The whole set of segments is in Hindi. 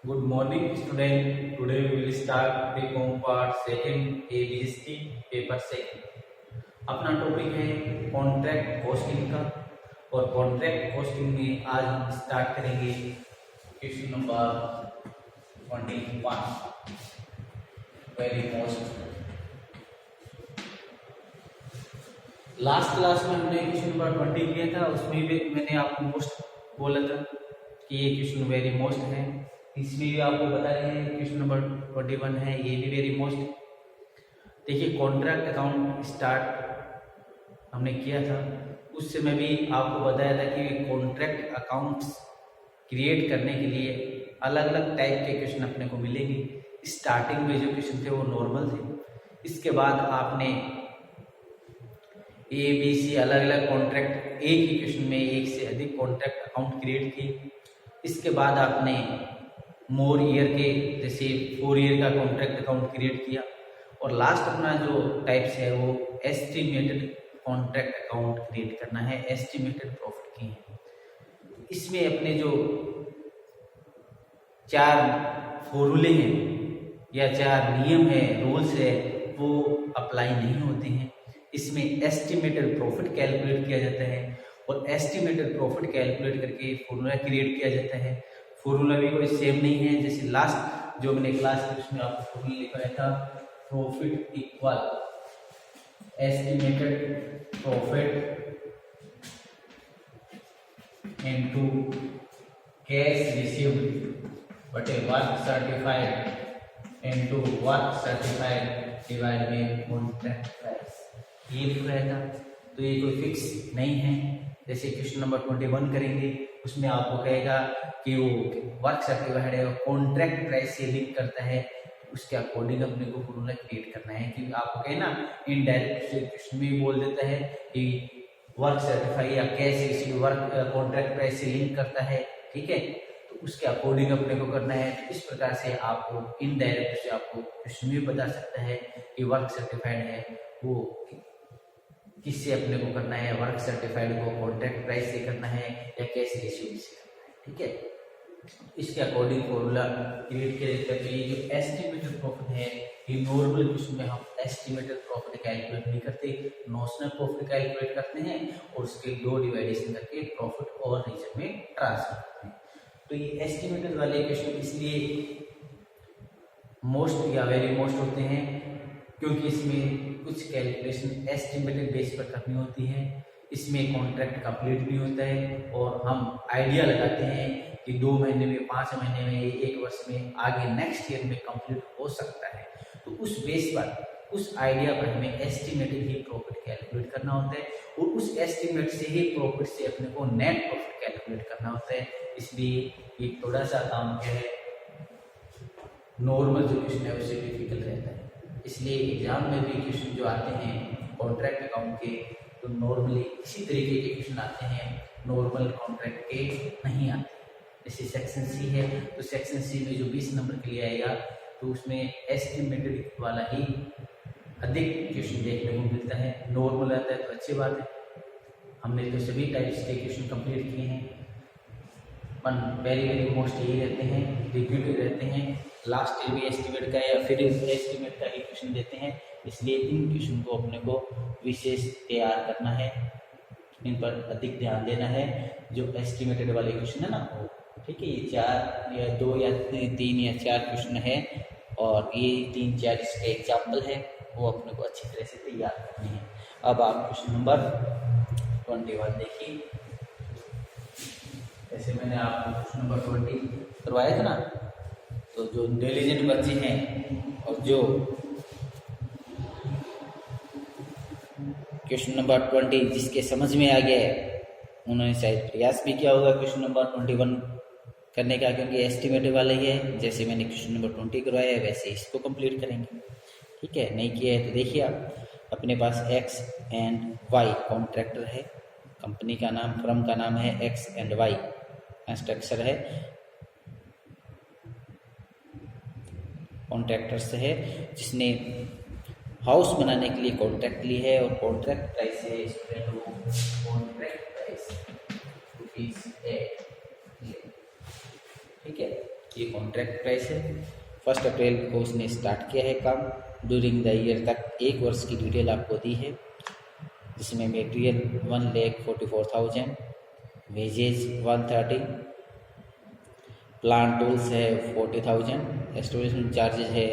Good morning, student. Today we will start the home part second ABCD paper second. अपना टॉपिक है कॉन्ट्रैक्ट कॉस्टिंग का और कॉन्ट्रैक्ट कॉस्टिंग में आज हम स्टार्ट करेंगे question number 21 very most. Last class में हमने क्वेश्चन नंबर 20 किया था, उसमें भी मैंने आपको मोस्ट बोला था कि ये क्वेश्चन वेरी मोस्ट है। इसमें भी आपको बता रहे हैं क्वेश्चन नंबर 21 है, ये भी वेरी मोस्ट। देखिए कॉन्ट्रैक्ट अकाउंट स्टार्ट हमने किया था, उस समय भी आपको बताया था कि कॉन्ट्रैक्ट अकाउंट्स क्रिएट करने के लिए अलग अलग टाइप के क्वेश्चन अपने को मिलेंगे। स्टार्टिंग में जो क्वेश्चन थे वो नॉर्मल थे, इसके बाद आपने ए बी सी अलग अलग कॉन्ट्रैक्ट एक ही क्वेश्चन में एक से अधिक कॉन्ट्रैक्ट अकाउंट क्रिएट किए। इसके बाद आपने मोर ईयर के जैसे 4 ईयर का कॉन्ट्रैक्ट अकाउंट क्रिएट किया और लास्ट अपना जो टाइप्स है वो एस्टिमेटेड कॉन्ट्रैक्ट अकाउंट क्रिएट करना है, एस्टिमेटेड प्रॉफिट की है। इसमें अपने जो 4 फॉर्मूले हैं या 4 नियम है, रूल्स है, वो अप्लाई नहीं होते हैं। इसमें एस्टिमेटेड प्रॉफिट कैलकुलेट किया जाता है और एस्टिमेटेड प्रॉफिट कैलकुलेट करके फॉर्मूला क्रिएट किया जाता है। फॉर्मूला भी कोई सेम नहीं है, जैसे लास्ट जो मैंने क्लास में उसमें आपको फॉर्मूला लिखाया था, profit equal estimated profit into cash received बटे work certified into work certified divide by contract price. ये लिख रहा था, तो ये कोई फिक्स नहीं है। जैसे क्वेश्चन नंबर 21 करेंगे, उसमें आपको कहेगा कि वो वर्क सर्टिफाइड है, कॉन्ट्रैक्ट प्राइस से लिंक करता है, उसके अकॉर्डिंग अपने को फॉर्मूला क्रिएट करना है। कि आपको कहे ना इनडायरेक्ट क्वेश्चन में बोल देता है कि वर्क सर्टिफाइड या cash receive work contract price से लिंक करता है, ठीक है, तो उसके अकॉर्डिंग अपने को करना है। तो इस प्रकार से आपको इनडायरेक्ट से आपको क्वेश्चन में बता सकता है कि वर्क सर्टिफाइड है वो किससे अपने को करना है, वर्क सर्टिफाइड को कॉन्ट्रैक्ट प्राइस से करना है या कैश रेशियो से करना है, ठीक है। इसके अकॉर्डिंग फॉर्मूला क्रिएट किया जाता है। ये जो एस्टिमेटेड प्रॉफिट है, ये नॉर्मल क्वेश्चन में हम एस्टिमेटेड प्रॉफिट कैलकुलेट नहीं करते, नॉशनल प्रॉफिट कैलकुलेट करते हैं और उसके 2 डिवाइडेशन करके प्रॉफिट और रीजन में ट्रांसफर करते हैं। तो ये एस्टिमेटेड वाले क्वेश्चन इसलिए मोस्ट या वेरी मोस्ट होते हैं क्योंकि इसमें कुछ कैलकुलेशन एस्टिमेटेड बेस पर करनी होती है। इसमें कॉन्ट्रैक्ट कंप्लीट भी होता है और हम आइडिया लगाते हैं कि 2 महीने में, 5 महीने में, 1 वर्ष में, आगे नेक्स्ट ईयर में कंप्लीट हो सकता है। तो उस बेस पर, उस आइडिया पर हमें एस्टिमेटेड ही प्रॉफिट कैलकुलेट करना होता है और उस एस्टिमेट से ही प्रॉफिट से अपने को नेट प्रॉफिट कैलकुलेट करना होता है। इसलिए ये थोड़ा सा काम क्या है, नॉर्मल जो क्वेश्चन है उससे डिफिकल्ट रहता है। इसलिए एग्जाम में भी क्वेश्चन जो आते हैं कॉन्ट्रैक्ट अकाउंट के, तो नॉर्मली इसी तरीके के क्वेश्चन आते हैं, नॉर्मल कॉन्ट्रैक्ट के नहीं आते। जैसे सेक्शन सी है, तो सेक्शन सी में जो 20 नंबर के लिए आएगा, तो उसमें एस्टिमेटेड वाला ही अधिक क्वेश्चन देखने को मिलता है। नॉर्मल आता है तो अच्छी बात है, हमने तो सभी टाइप्स के क्वेश्चन कंप्लीट किए हैं, पर वेरी वेरी मोस्ट यही रहते हैं, रिपीटेड रहते हैं। लास्ट ईयर भी एस्टिमेट का या फिर एस्टिमेट का ही क्वेश्चन देते हैं, इसलिए इन क्वेश्चन को अपने को विशेष तैयार करना है, इन पर अधिक ध्यान देना है। जो एस्टिमेटेड वाले क्वेश्चन है ना वो, ठीक है, ये 4 या 2 या 3 या 4 क्वेश्चन है और ये 3-4 इसके एग्जाम्पल है, वो अपने को अच्छी तरह से तैयार करनी है। अब आप क्वेश्चन नंबर 21 देखिए। जैसे मैंने आपको क्वेश्चन नंबर 20 करवाया था ना, तो जो इंटेलिजेंट बच्चे हैं और जो क्वेश्चन नंबर 20 जिसके समझ में आ गया है, उन्होंने शायद प्रयास भी किया होगा क्वेश्चन नंबर 21 करने का, क्योंकि एस्टिमेटेड वाला ही है। जैसे मैंने क्वेश्चन नंबर 20 करवाया है वैसे इसको कंप्लीट करेंगे, ठीक है। नहीं किया है तो देखिए आप, अपने पास एक्स एंड वाई कॉन्ट्रैक्टर है, कंपनी का नाम, फर्म का नाम है एक्स एंड वाई, कंस्ट्रक्टर है, कॉन्ट्रैक्टर्स है, जिसने हाउस बनाने के लिए कॉन्ट्रैक्ट ली है और कॉन्ट्रैक्ट प्राइस है स्टूडेंट, वो कॉन्ट्रैक्ट प्राइस रुपीज है, ठीक है। ये कॉन्ट्रैक्ट प्राइस है। 1 अप्रैल को उसने स्टार्ट किया है काम। ड्यूरिंग द ईयर तक 1 वर्ष की डिटेल आपको दी है, जिसमें मटेरियल 1,44,000, वेजेज 130, प्लांट टूल्स है 40,000, एस्टिमेशन चार्जेज है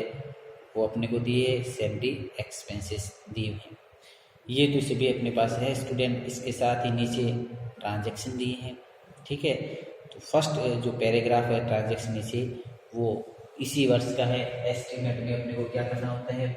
वो अपने को दिए, सैलरी एक्सपेंसेस दिए हैं। ये तो सभी अपने पास है स्टूडेंट। इसके साथ ही नीचे ट्रांजैक्शन दिए हैं, ठीक है। तो फर्स्ट जो पैराग्राफ है ट्रांजैक्शन नीचे वो इसी वर्ष का है। एस्टिमेट में अपने को क्या करना होता है,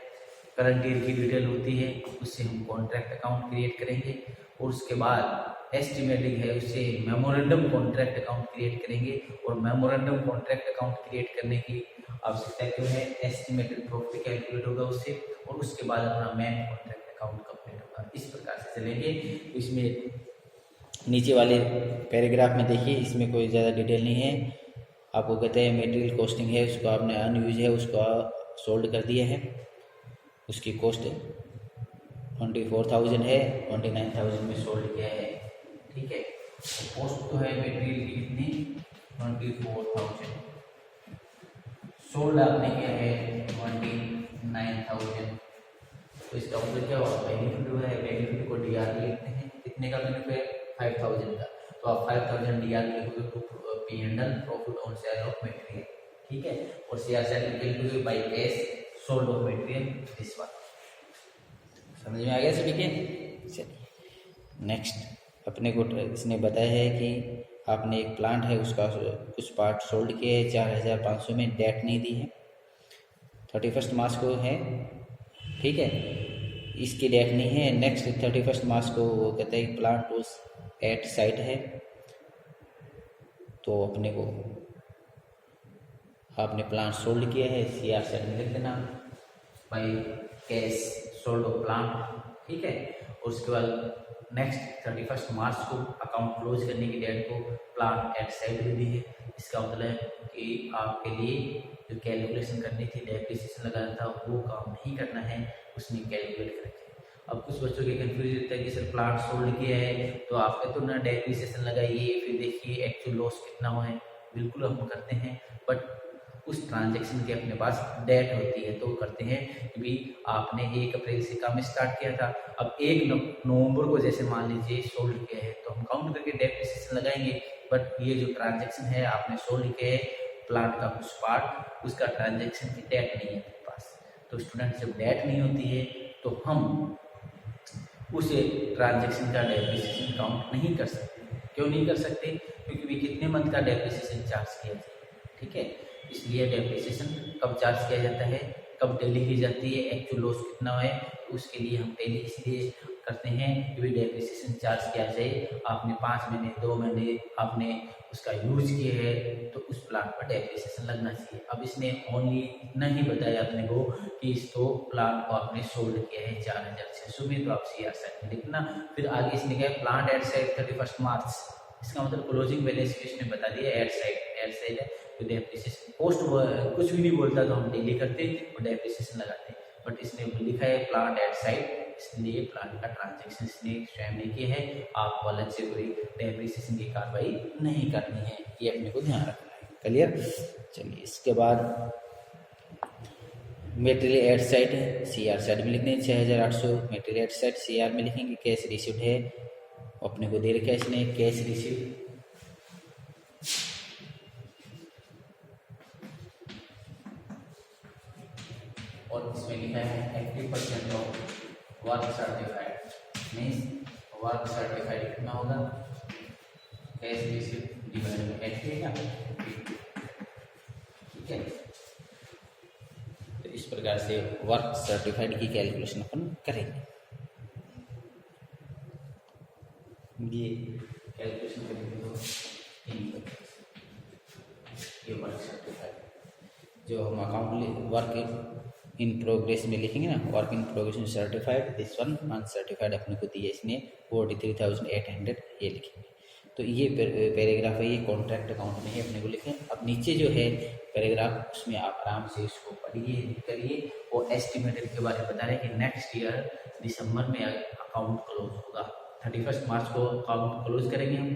करंट ईयर की डिटेल होती है, उससे हम कॉन्ट्रैक्ट अकाउंट क्रिएट करेंगे और उसके बाद एस्टिमेटिंग है उससे मेमोरेंडम कॉन्ट्रैक्ट अकाउंट क्रिएट करेंगे। और मेमोरेंडम कॉन्ट्रैक्ट अकाउंट क्रिएट करने की आवश्यकता क्यों है, एस्टिमेटेड प्रॉफिट कैलकुलेट होगा उससे, और उसके बाद अपना मेन कॉन्ट्रैक्ट अकाउंट कंप्लीट होगा। इस प्रकार से चलेंगे। तो इसमें नीचे वाले पैराग्राफ में देखिए, इसमें कोई ज़्यादा डिटेल नहीं है। आपको कहते हैं मटेरियल कॉस्टिंग है, उसको आपने अनयूज है उसको सोल्ड कर दिया है, उसकी कॉस्ट 24,000 है, 29,000 में सोल्ड किया है, ठीक है। कॉस्ट तो है मटेरियल की कितनी 24,000, सोल्ड आपने किया है 29,000। तो इसका मतलब क्या हुआ, बेनिफिट हुआ है। बेनिफिट को डीआर लिखते हैं, कितने का बेनिफिट है 5,000 का। तो आप 5,000 डीआर लिखोगे तो P&L profit on sale of material, ठीक है। और सीआर सेटल लिखोगे by cash sold off material, this one. समझ में आ गया सभी के। चलिए नेक्स्ट अपने को इसने बताया है कि आपने एक प्लांट है उसका कुछ पार्ट सोल्ड किए है 4,500 में, डेट नहीं दी है, 31 मार्च को है, ठीक है। इसकी डेट नहीं है। नेक्स्ट 31 मार्च को वो कहते हैं प्लांट टूल्स एट साइट है, तो अपने को आपने प्लांट सोल्ड किया है, सीआर सेट में लिख देना by cash sold off plant, ठीक है। और उसके बाद नेक्स्ट 31 मार्च को अकाउंट क्लोज करने की डेट को प्लांट एट साइट भी दी है। इसका मतलब कि आपके लिए जो कैलकुलेशन करनी थी, डेप्रिसिएशन लगाना था, वो काम नहीं करना है, उसने कैलकुलेट करके। अब कुछ बच्चों के कंफ्यूज रहता है कि सर प्लांट सोल्ड किया है तो आपने तो ना डेप्रिसिएशन लगाइए, फिर देखिए एक्चुअल लॉस कितना हुआ है। बिल्कुल हम करते हैं, बट उस ट्रांजैक्शन के अपने पास डेट होती है तो करते हैं कि भाई आपने 1 अप्रैल से काम स्टार्ट किया था, अब 1 नवंबर को जैसे मान लीजिए सोल्ड किया है तो हम काउंट करके डेप्रिसिएशन लगाएंगे। बट ये जो ट्रांजैक्शन है आपने सोल्ड किया है प्लांट का कुछ पार्ट, उसका ट्रांजैक्शन की डेट नहीं है अपने पास। तो स्टूडेंट जब डेट नहीं होती है तो हम उस ट्रांजैक्शन का डेप्रिसिएशन काउंट नहीं कर सकते। क्यों नहीं कर सकते, क्योंकि भी कितने मंथ का डेप्रिसिएशन चार्ज किया जाए, ठीक है। इसलिए डेप्रिसिएशन कब चार्ज किया जाता है, कब टैली की जाती है, एक्चुअल लॉस कितना है, तो उसके लिए हम टैली इसलिए करते हैं कि डेप्रिसिएशन चार्ज किया जाए। आपने 5 महीने 2 महीने आपने उसका यूज किया है तो उस प्लांट पर डेप्रिसिएशन लगना चाहिए। अब इसने ओनली इतना ही बताया अपने को कि इसको प्लांट को आपने सोल्ड किया है 4,600 में, तो आप सीआर साइड में लिखना। फिर आगे इसने कहा प्लांट एट साइड 31 मार्च, इसका मतलब क्लोजिंग बैलेंस शीट इसने बता दिया एट साइड है। तो डेप्रिसिएशन पोस्ट कुछ भी नहीं बोलता तो हम डेली करते और डेप्रिसिएशन लगाते, बट इसने लिखा है प्लांट एट साइड, इसलिए प्लांट का ट्रांजैक्शन इसने स्वयं ने किया है। आपको अलग से कोई डेप्रिसिएशन की कार्रवाई नहीं करनी है, ये अपने को ध्यान रखना है। क्लियर। चलिए इसके बाद मटेरियल एट साइड है, सीआर साइड में लिखते हैं 6,800 मटेरियल एट साइड, सीआर में लिखेंगे कैश रिसीव्ड है, अपने को दे रखा है इसने कैश रिसीव्ड। और इसमें लिखा है 80% of work certified, means work certified कितना होगा, कैश रिसीव्ड डिवाइडेड बाय 80 ना, ठीक है। तो इस प्रकार से वर्क सर्टिफाइड की कैलकुलेशन अपन करेंगे। ये कैलकुलेशन करेंगे तो ये वर्क सर्टिफाइड जो हम अकाउंट वर्क इन प्रोग्रेस में लिखेंगे ना, work in progress certified, this one uncertified अपने को दिया इसने 43,800, ये लिखेंगे। तो ये पैराग्राफ है, ये कॉन्ट्रैक्ट अकाउंट में ही अपने को लिखें। अब नीचे जो है पैराग्राफ उसमें आप आराम से इसको पढ़िए करिए। और एस्टिमेटेड के बारे में बता रहे हैं कि नेक्स्ट ईयर दिसंबर में अकाउंट क्लोज होगा, 31 मार्च को अकाउंट क्लोज करेंगे हम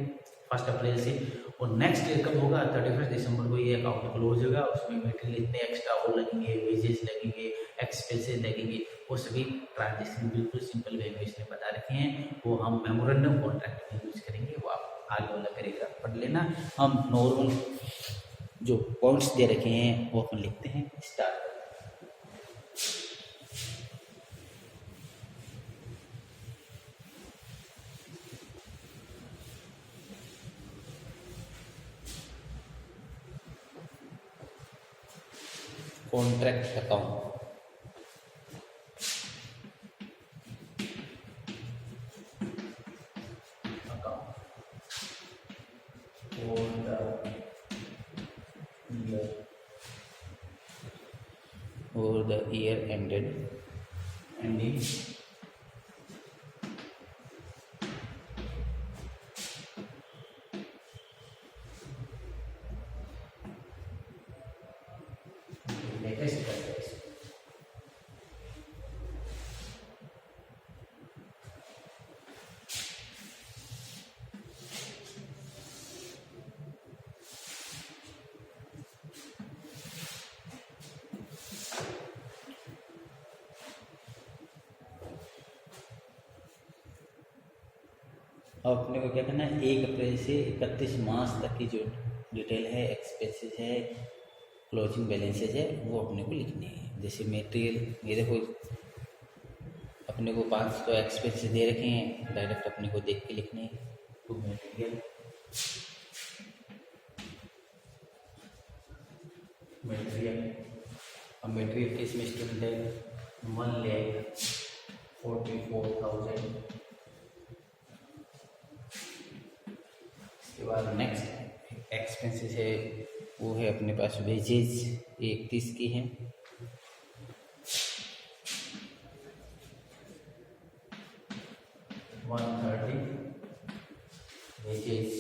1 अप्रैल से, और नेक्स्ट ईयर कब होगा, 31 दिसंबर को ये अकाउंट क्लोज होगा। उसमें मटेरियल इतने एक्स्ट्रा और लगेंगे, वेजेस लगेंगे, एक्सपेंसेस लगेंगे, वो सभी ट्रांजेक्शन बिल्कुल सिंपल वे में इसने बता रखे हैं। वो हम मेमोरेंडम कॉन्ट्रैक्ट में यूज करेंगे, वो आप आगे वाला पैराग्राफ पढ़ लेना। हम नॉर्मल जो पॉइंट्स दे रखे हैं वो अपन लिखते हैं। Start. Contract account, for the year ending latest करते हैं इसको। अब अपने को क्या करना है, 1 अप्रैल से 31 मार्च तक की जो डिटेल है, एक्सपेंसेस है, क्लोजिंग बैलेंसेज है, वो अपने को लिखनी है। जैसे मटेरियल, ये देखो अपने को 500 एक्सपेंसेस दे रखे हैं, डायरेक्ट अपने को देख के लिखने हैं। तो मटेरियल अब मटेरियल किस में स्टूडेंट है, 1,44,000। इसके बाद नेक्स्ट एक्सपेंसेस है, वो है अपने पास वेजेज 31 की है। वेजेज।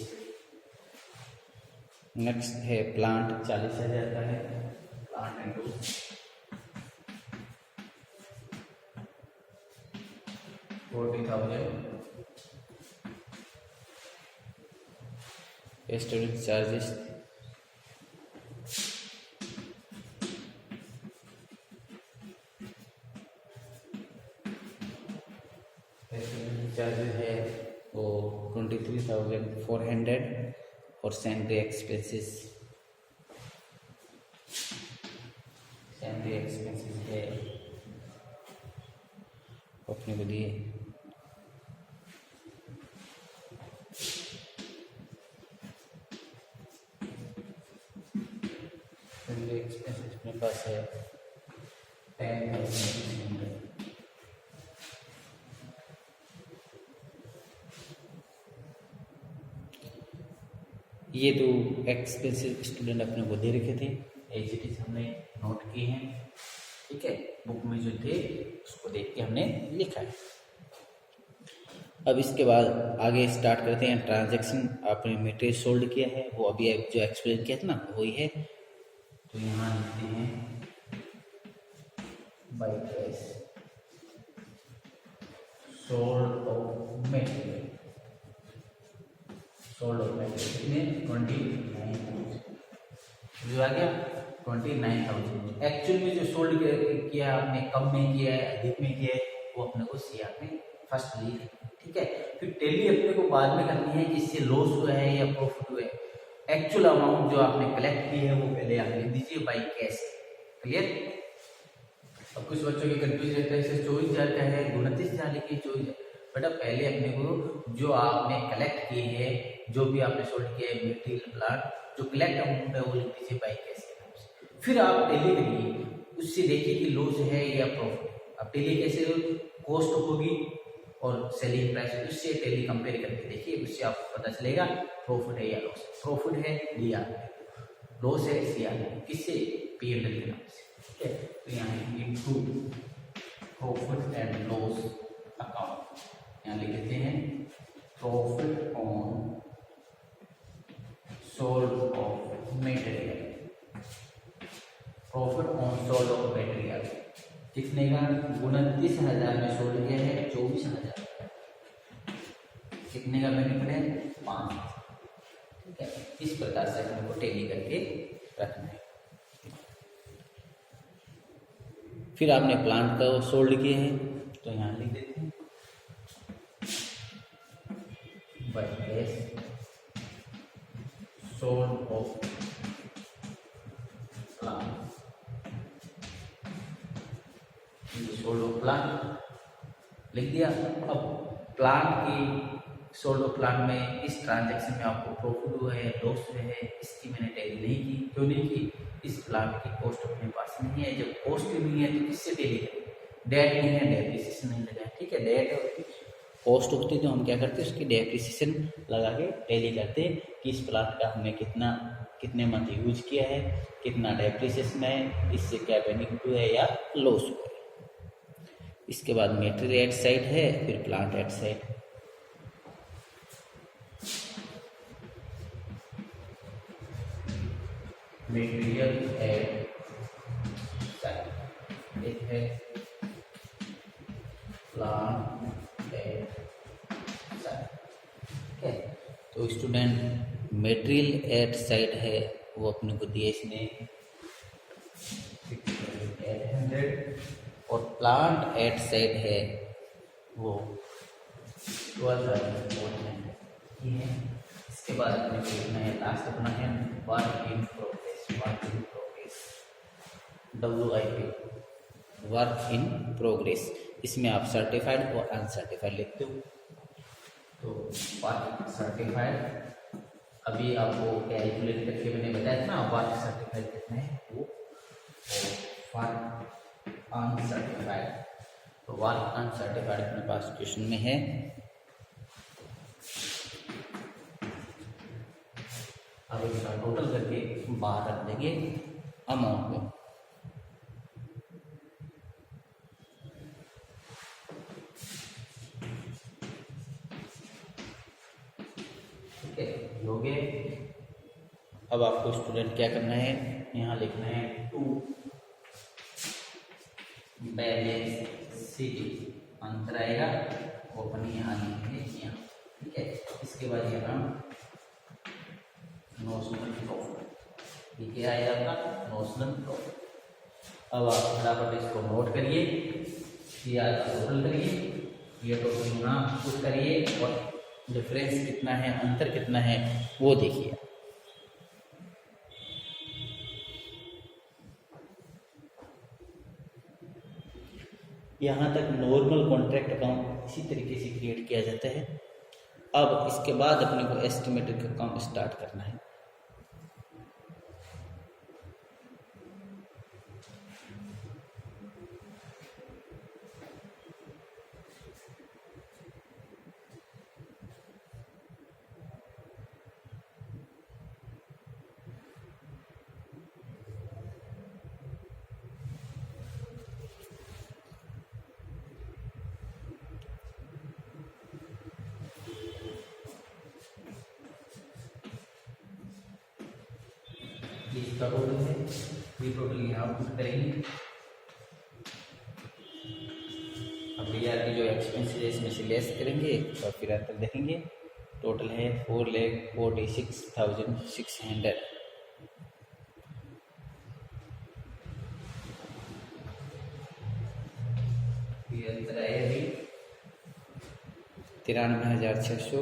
नेक्स्ट है प्लांट, 40,000 का है, plant and tools. 40,000। Student charges, charges है वो 23,400 और सैलरी एक्सपेंसेस है अपने को दिए सैलरी एक्सपेंसेस अपने पास है 10,600। ये तो एक्सपेंसिव स्टूडेंट अपने को दे रखे थे, एज इट इज हमने नोट किए हैं। ठीक है, बुक में जो थे उसको देख के हमने लिखा है। अब इसके बाद आगे स्टार्ट करते हैं ट्रांजैक्शन। आपने मटेरियल सोल्ड किया है, वो अभी जो एक्सप्लेन किया था ना वही है। तो यहाँ लिखते हैं by cash sold off material, sold off material कितने, 29,000 जो आ गया 29,000। एक्चुअल में जो सोल्ड किया आपने, कम में किया है, अधिक में किया है, वो अपने को सीआर में फर्स्ट लिख। ठीक है, फिर टैली अपने को बाद में करनी है कि इससे लॉस हुआ है या प्रॉफिट हुआ है। एक्चुअल अमाउंट जो आपने कलेक्ट की है वो पहले आप लिख दीजिए बाई कैश। क्लियर। अब कुछ बच्चों की कंफ्यूज रहता है, इसे 24,000 का है, 29,000 लिखिए 24,000। बेटा पहले अपने को जो आपने कलेक्ट किए हैं, जो भी आपने सोल्ड किया है मटेरियल प्लांट, जो कलेक्ट अमाउंट है वो लिख दीजिए बाई कैश के नाम से। फिर आप टैली करिए, उससे देखिए कि लॉस है या प्रॉफिट। अब टैली कैसे, कॉस्ट होगी और सेलिंग प्राइस, उससे टैली कंपेयर करके देखिए, उससे आपको पता चलेगा प्रॉफिट है या लॉस। प्रॉफिट है लिया, लॉस है सीआर, किससे, पीएनएल के नाम से। ठीक है, तो यहाँ into profit and loss account, यहाँ लिख देते हैं profit on sold off material, profit on sold off material कितने का, 29,000 में सोल्ड किया है, 24,000 कितने का बेनिफिट है, 5। ठीक है, इस प्रकार से अपने को टैली करके रखना है। फिर आपने प्लांट का सोल्ड किए हैं तो यहाँ लिख देते हैं by case sold off plant, sold off plant लिख दिया। अब प्लांट की सोल्ड ऑफ प्लांट में इस ट्रांजैक्शन में आपको प्रॉफिट हुआ है लॉस हुआ है, इसकी मैंने टैली नहीं की। क्यों नहीं की? इस प्लांट की कॉस्ट अपने पास नहीं है। जब कॉस्ट नहीं है तो किससे टैली करें? डेट नहीं है, डेप्रिसिएशन नहीं लगा, ठीक है। डेट कॉस्ट होती तो हम क्या करते उसकी डेप्रिसिएशन लगा के टैली करते कि इस प्लांट का हमने कितने मंथ यूज किया है, कितना डेप्रिसिएशन है, इससे क्या बेनिफिट हुआ है या लॉस हुआ है। इसके बाद मेटेरियल एट साइड है, फिर plant at site. Material at site एक है प्लांट एट साइड, ठीक है। तो स्टूडेंट मेटेरियल एट साइड है वो अपने को दिया इसने 800 और प्लांट एट साइड है वो 12,400 है। इसके बाद अपने को लिखना है लास्ट अपना है work in progress, WIP work in progress. इसमें आप सर्टिफाइड और अनसर्टिफाइड लिखते हो। तो वर्क सर्टिफाइड अभी आपको कैलकुलेट करके मैंने बताया था ना, वर्क सर्टिफाइड कितना है वो, वर्क अनसर्टिफाइड। तो वर्क अनसर्टिफाइड अपने पास क्वेश्चन में है। अब इसका टोटल करके बाहर रख देंगे अमाउंट में। ठीक है, हो गए। अब आपको स्टूडेंट क्या करना है, यहाँ लिखना है टू बैलेंस शीट, अंतर आएगा वो अपनी यहाँ लिखेंगे यहाँ, ठीक है। इसके बाद यहाँ नोशनल प्रॉफिट, ये क्या आएगा आपका नोशनल प्रॉफिट। अब आप फटाफट इसको नोट करिए, ये आपका टोटल करिए, ये टोटल यहाँ पुट करिए और डिफरेंस कितना है, अंतर कितना है वो देखिए। यहाँ तक नॉर्मल कॉन्ट्रैक्ट अकाउंट इसी तरीके से क्रिएट किया जाता है। अब इसके बाद अपने को एस्टिमेटेड का काम स्टार्ट करना है। इसका टोटल है, ये टोटल यहाँ पुट करेंगे। अब डीआर की जो एक्सपेंसेस है इसमें से लेस करेंगे और फिर अंतर देखेंगे। टोटल है 4,46,600। ये अंतर आया अभी 93,600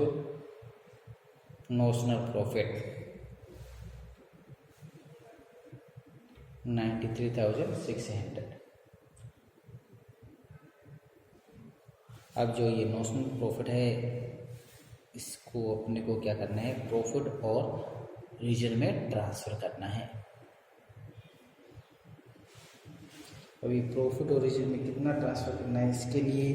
नोशनल प्रॉफिट 93,600। अब जो ये नोशनल प्रॉफिट है इसको अपने को क्या करना है, प्रॉफिट और रीजन में ट्रांसफर करना है। अभी प्रॉफिट और रीजन में कितना ट्रांसफर करना है, इसके लिए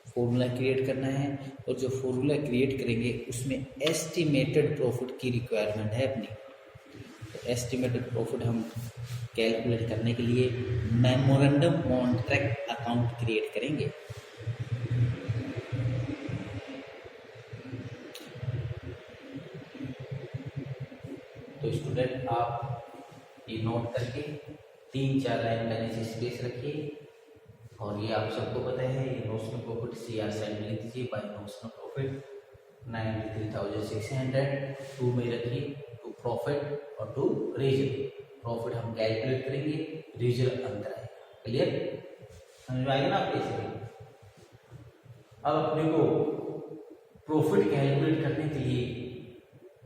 फॉर्मूला क्रिएट करना है और जो फॉर्मूला क्रिएट करेंगे उसमें एस्टिमेटेड प्रॉफिट की रिक्वायरमेंट है अपनी। तो एस्टिमेटेड प्रॉफिट हम कैलकुलेट करने के लिए मेमोरेंडम कॉन्ट्रैक्ट अकाउंट क्रिएट करेंगे। तो स्टूडेंट आप ये नोट करके 3-4 लाइन का नीचे स्पेस रखिए और ये आप सबको पता है, ये नोशनल प्रॉफिट CR साइड में लिख दीजिए बाय नोशनल प्रॉफिट 93,600, टू में रखिए टू प्रॉफिट और टू रिजर्व। प्रॉफिट हम कैलकुलेट करेंगे, रिजर्व अंतर आएगा। क्लियर, समझ में आएगा ना आपके इसलिए। अब अपने को प्रॉफिट कैलकुलेट करने के लिए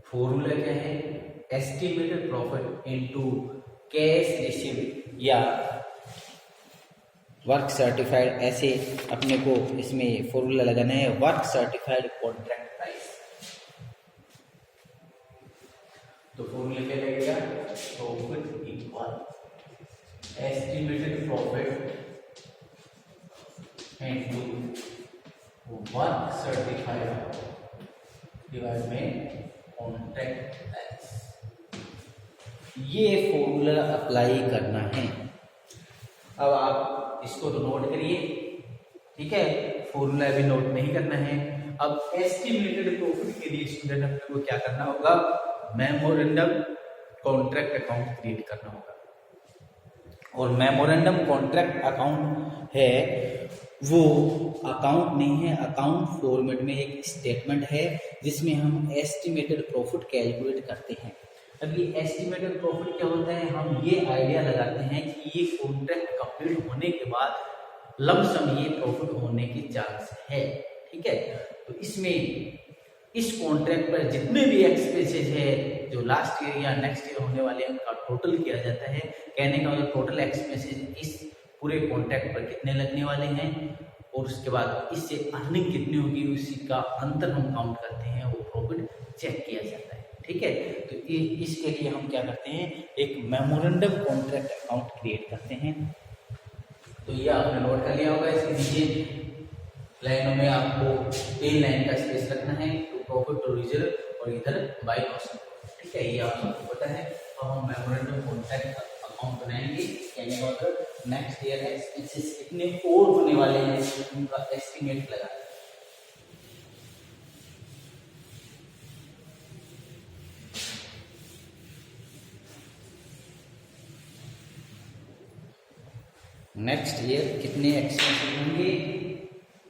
फॉर्मूला क्या है, estimated profit into cash receive या वर्क सर्टिफाइड, ऐसे अपने को इसमें फॉर्मूला लगाना है, वर्क सर्टिफाइड कॉन्ट्रैक्ट प्राइस। तो फॉर्मूला क्या लगेगा, profit equal estimated profit into work certified divide में कॉन्ट्रैक्ट प्राइस। ये फॉर्मूला अप्लाई करना है। अब आप इसको तो नोट करिए, ठीक है, फॉर्मूला अभी नोट नहीं करना है। अब एस्टिमेटेड प्रॉफिट के लिए स्टूडेंट अपने को क्या करना होगा, मेमोरेंडम कॉन्ट्रैक्ट अकाउंट क्रिएट करना होगा। और मेमोरेंडम कॉन्ट्रैक्ट अकाउंट है वो अकाउंट नहीं है, अकाउंट फॉर्मेट में एक स्टेटमेंट है जिसमें हम एस्टिमेटेड प्रॉफिट कैलकुलेट करते हैं। अब ये एस्टिमेटेड प्रॉफिट क्या होता है, हम ये आइडिया लगाते हैं कि ये कॉन्ट्रैक्ट कंप्लीट होने के बाद लमसम ये प्रॉफिट होने की चांस है, ठीक है। तो इसमें इस कॉन्ट्रैक्ट पर जितने भी एक्सपेंसेस है जो लास्ट ईयर या नेक्स्ट ईयर होने वाले हैं उनका टोटल किया जाता है। कहने का मतलब टोटल एक्सपेंसेस इस पूरे कॉन्ट्रैक्ट पर कितने लगने वाले हैं और उसके बाद इससे अर्निंग कितनी होगी उसी का अंतर हम काउंट करते हैं, वो प्रॉफिट चेक किया जाता है, ठीक है। तो इसके लिए हम क्या करते हैं, एक मेमोरेंडम कॉन्ट्रैक्ट अकाउंट क्रिएट करते हैं। तो ये आपने नोट कर लिया होगा। इसके नीचे लाइनों में आपको 3 लाइन का स्पेस रखना है, टू प्रॉफिट टू रिजर्व और इधर बाय कॉस्ट, ठीक है, ये आप सबको पता है। तो हम मेमोरेंडम कॉन्ट्रैक्ट अकाउंट बनाएंगे, यानी मतलब नेक्स्ट ईयर एक्सपेंसेस कितने और होने वाले हैं उनका एस्टिमेट लगा। नेक्स्ट ईयर कितने एक्सपेंसेस होंगे,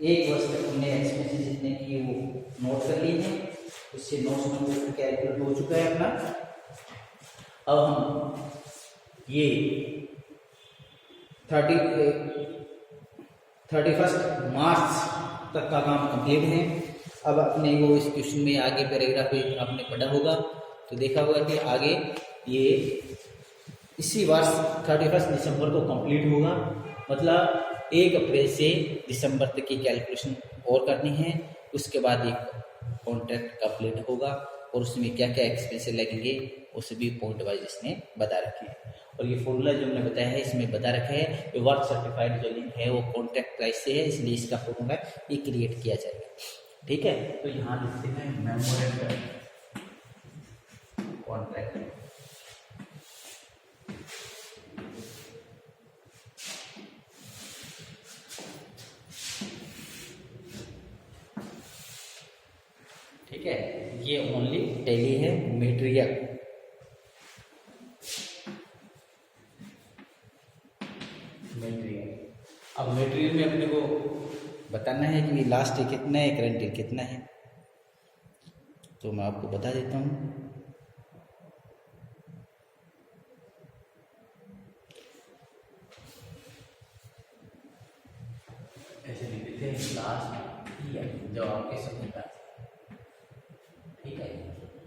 एक वर्ष तक हमने एक्सपेंसेस जितने किए वो नोट कर लिए हैं, उससे नोट्स में कैलकुलेट हो चुका है अपना। अब हम ये 31 मार्च तक का काम कंप्लीट है। अब अपने को इस क्वेश्चन में आगे पैराग्राफ आपने पढ़ा होगा तो देखा होगा कि आगे ये इसी वर्ष 31 दिसंबर को कंप्लीट होगा, मतलब 1 अप्रैल से दिसंबर तक की कैलकुलेशन और करनी है। उसके बाद ये कॉन्ट्रैक्ट कंप्लीट होगा और उसमें क्या क्या एक्सपेंसेस लगेंगे वो सभी पॉइंट वाइज इसने बता रखे हैं। और ये फॉर्मूला जो हमने बताया है इसमें बता रखा है, वर्क सर्टिफाइड जो लिंक है वो कॉन्ट्रैक्ट प्राइस से है, इसलिए इसका फॉर्मूला ये क्रिएट किया जाएगा, ठीक है। तो यहाँ लिखते हैं मेमोरेंडम कॉन्ट्रैक्ट, ठीक है। ये ओनली टैली है, मटेरियल अब मटेरियल में अपने को बताना है कि लास्ट ईयर कितना है, करंट ईयर कितना है। तो मैं आपको बता देता हूँ। ऐसे लिख देते हैं लास्ट ईयर जब आपके सभी का, ठीक है,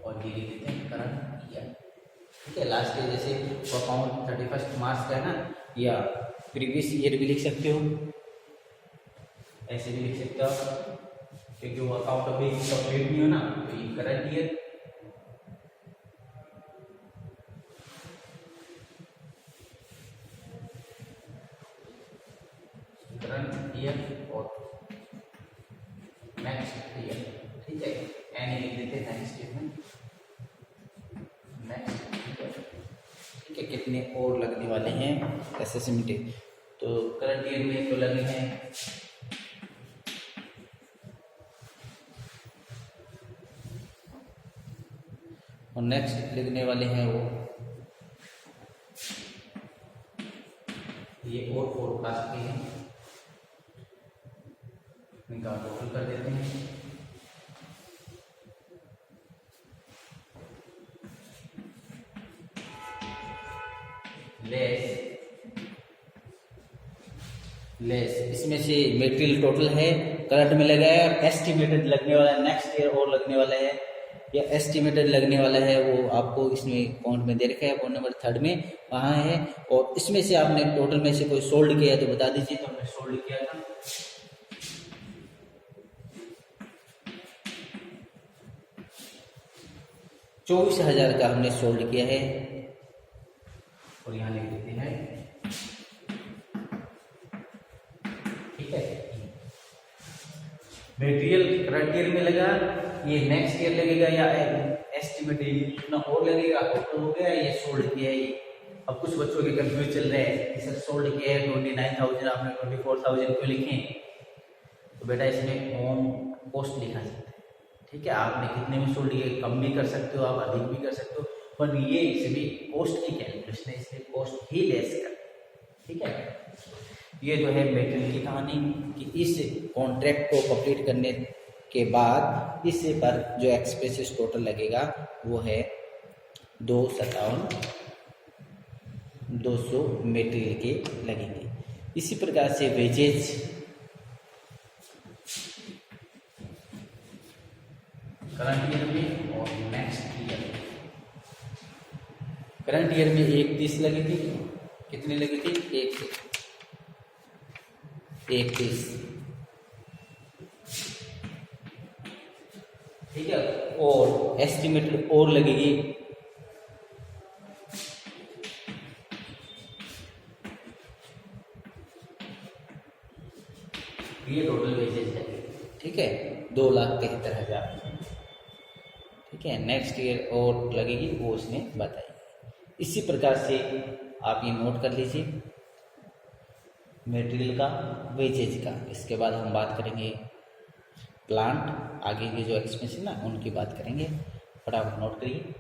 और ये लिख देते हैं करंट ईयर, ठीक है। लास्ट ईयर जैसे अकाउंट 31 मार्च का है ना, या प्रीवियस ईयर भी लिख सकते हो, ऐसे भी लिख सकते हो, क्योंकि वो अकाउंट अभी कंप्लीट नहीं हो ना, तो ये करंट ईयर, करंट ईयर और नेक्स्ट ईयर, ठीक है। एनी लिख देते हैं नेक्स्ट स्टेटमेंट, नेक्स्ट ईयर, ठीक है। कितने और लगने वाले हैं एसेसमेंट, तो करंट ईयर में तो लगे हैं और नेक्स्ट लिखने वाले हैं वो ये और फोरकास्ट के हैं, इनका टोटल कर देते हैं। लेस इसमें से मटेरियल टोटल है करंट में लगा है, और एस्टिमेटेड लगने वाला है नेक्स्ट ईयर और लगने वाला है, या एस्टिमेटेड लगने वाला है वो आपको इसमें पॉइंट में दे रखा है, पॉइंट नंबर 3 में वहाँ है। और इसमें से आपने टोटल में से कोई सोल्ड किया है तो बता दीजिए। तो हमने सोल्ड किया था 24,000 का हमने सोल्ड किया है, और यहाँ लिख देते हैं, ठीक है। मटेरियल करंट ईयर में लगा, ये नेक्स्ट ईयर लगेगा या एस्टिमेटेड कितना और लगेगा, टोटल हो गया, ये सोल्ड किया है। ये अब कुछ बच्चों के कंफ्यूज चल रहे हैं कि सर सोल्ड किया है 29,000, आपने 24,000 क्यों लिखे? तो बेटा इसमें ऑन कॉस्ट लिखा जाता है, ठीक है। आपने कितने में सोल्ड किया, कम भी कर सकते हो, आप अधिक भी कर सकते हो, पर ये सभी कॉस्ट की कैलकुलेशन है, इसलिए कॉस्ट ही लेस कर, ठीक है। ये जो है मटेरियल की कहानी कि इस कॉन्ट्रैक्ट को कंप्लीट करने के बाद इस पर जो एक्सपेंसेस टोटल लगेगा वो है 2,57,200 मटेरियल के लगेंगे। इसी प्रकार से वेजेज करंट ईयर में और नेक्स्ट ईयर। करंट ईयर में 1,30 लगी थी, कितनी लगी थी? 1,30, ठीक है। और एस्टिमेटेड और लगेगी ये टोटल वेजेज है, ठीक है, 2,73,000, ठीक है। नेक्स्ट ईयर और लगेगी वो उसने बताई। इसी प्रकार से आप ये नोट कर लीजिए मटेरियल का, वेजेज का। इसके बाद हम बात करेंगे प्लांट, आगे के जो एक्सपेंस है ना उनकी बात करेंगे। फटाफट नोट करिए।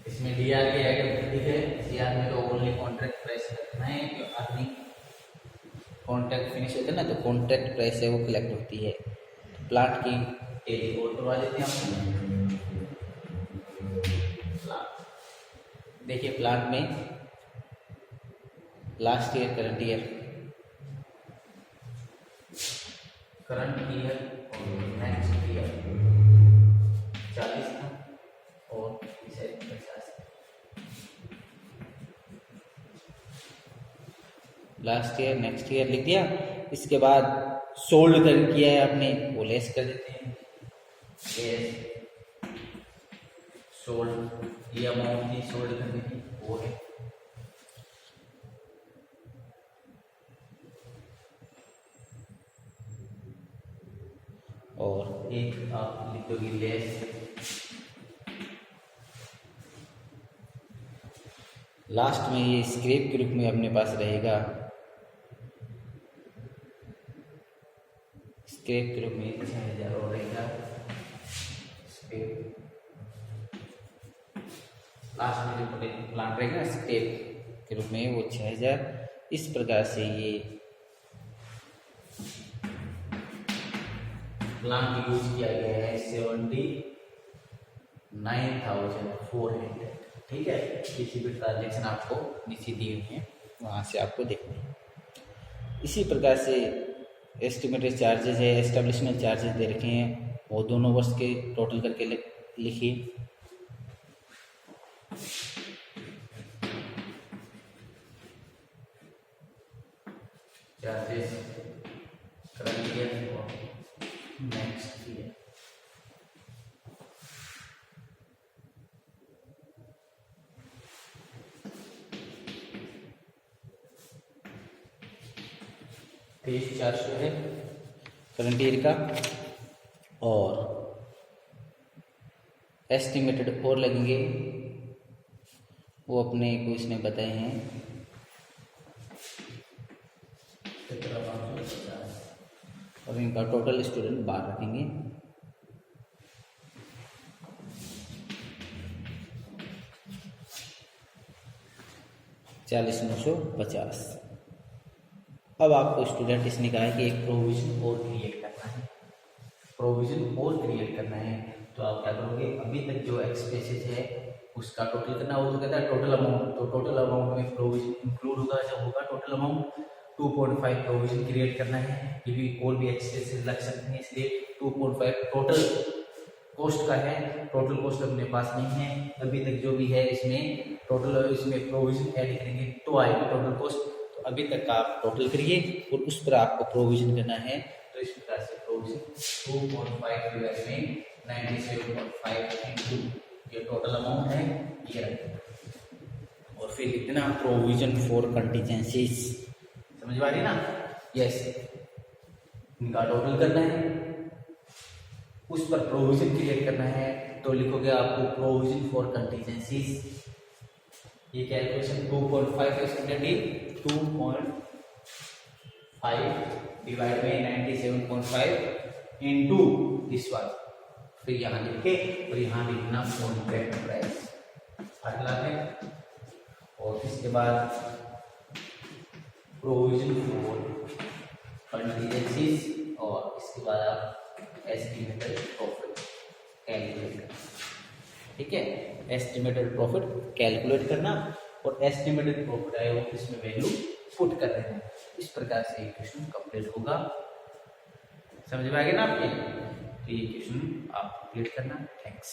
इसमें डीआर के आइटम ठीक है, सीआर में तो ओनली कॉन्ट्रैक्ट प्राइस रखना है, जो अपनी कॉन्ट्रैक्ट फिनिश होता है ना तो कॉन्ट्रैक्ट प्राइस है वो कलेक्ट होती है। तो प्लांट की टेली और करवा देते हैं हम। देखिए प्लांट में लास्ट ईयर करंट ईयर और नेक्स्ट ईयर 40 था और इसे 50। लास्ट ईयर नेक्स्ट ईयर लिख दिया। इसके बाद सोल्ड कर किया है आपने वो लेस कर देते हैं। लेस सोल्ड ये अमाउंट थी सोल्ड करने की वो है। और एक आप लिखोगे लेस लास्ट में ये स्क्रैप के रूप में अपने पास रहेगा। स्क्रैप के रूप में 6,000 और रहेगा। स्क्रैप लास्ट में जो प्लांट रहेगा स्क्रैप के रूप में वो 6,000। इस प्रकार से ये प्लांट यूज किया गया है 79,400। ठीक है, किसी भी ट्रांजेक्शन आपको नीचे दी हुई है वहाँ से आपको देखना है। इसी प्रकार से एस्टिमेटेड चार्जेस है, एस्टेब्लिशमेंट चार्जेस दे रखे हैं वो दोनों वर्ष के टोटल करके लिखिए। चार्जेस करंट ईयर और नेक्स्ट ईयर। पेज 400 है करंट ईयर का और एस्टिमेटेड और लगेंगे वो अपने को इसने बताए हैं 17,550 और इनका टोटल स्टूडेंट 12 रखेंगे। $40,950। अब आपको स्टूडेंट इसने कहा है कि एक प्रोविजन और क्रिएट करना है, प्रोविजन और क्रिएट करना है। तो आप क्या करोगे, अभी तक जो एक्सपेंसेस है उसका टोटल करना, वो तो कहता है टोटल अमाउंट, तो टोटल अमाउंट में प्रोविजन इंक्लूड होगा, जब होगा टोटल अमाउंट 2.5 प्रोविजन क्रिएट करना है, क्योंकि और भी एक्सपेंसेस लग सकते हैं, इसलिए 2.5 टोटल कॉस्ट का है। टोटल कॉस्ट अपने पास नहीं है अभी तक, जो भी है इसमें टोटल, इसमें प्रोविजन ऐड करेंगे तो आएगी टोटल कॉस्ट। तो अभी तक का आप टोटल करिए और उस पर आपको प्रोविजन करना है। तो इस प्रकार से प्रोविजन 2.5 डिवाइड में 97.5 इंटू ये टोटल अमाउंट है, ये रखें। और फिर इतना प्रोविजन फॉर कंटीजेंसीज, समझ में आ रही ना? यस, इनका टोटल करना है, उस पर प्रोविजन क्रिएट करना है। तो लिखोगे आपको प्रोविजन फॉर कंटीजेंसीज, ये कैलकुलेशन 2.5 स्टूडेंट 2.5 डिवाइड में 97.5 इंटू दिस वन, फिर यहाँ लिखे और यहाँ लिखना कॉन्ट्रैक्ट प्राइस 8 लाख है। और इसके बाद प्रोविजन फॉर कंटीजेंसीज और इसके बाद आप एस्टिमेटेड प्रॉफिट कैलकुलेट करना, ठीक है? एस्टिमेटेड प्रॉफिट कैलकुलेट करना और एस्टिमेटेड प्रॉफिट आए वो इसमें वैल्यू पुट कर देना। इस प्रकार से इक्वेशन कंप्लीट होगा। समझ में आ गया ना आपके? तो ये इक्वेशन आप कंप्लीट करना। थैंक्स।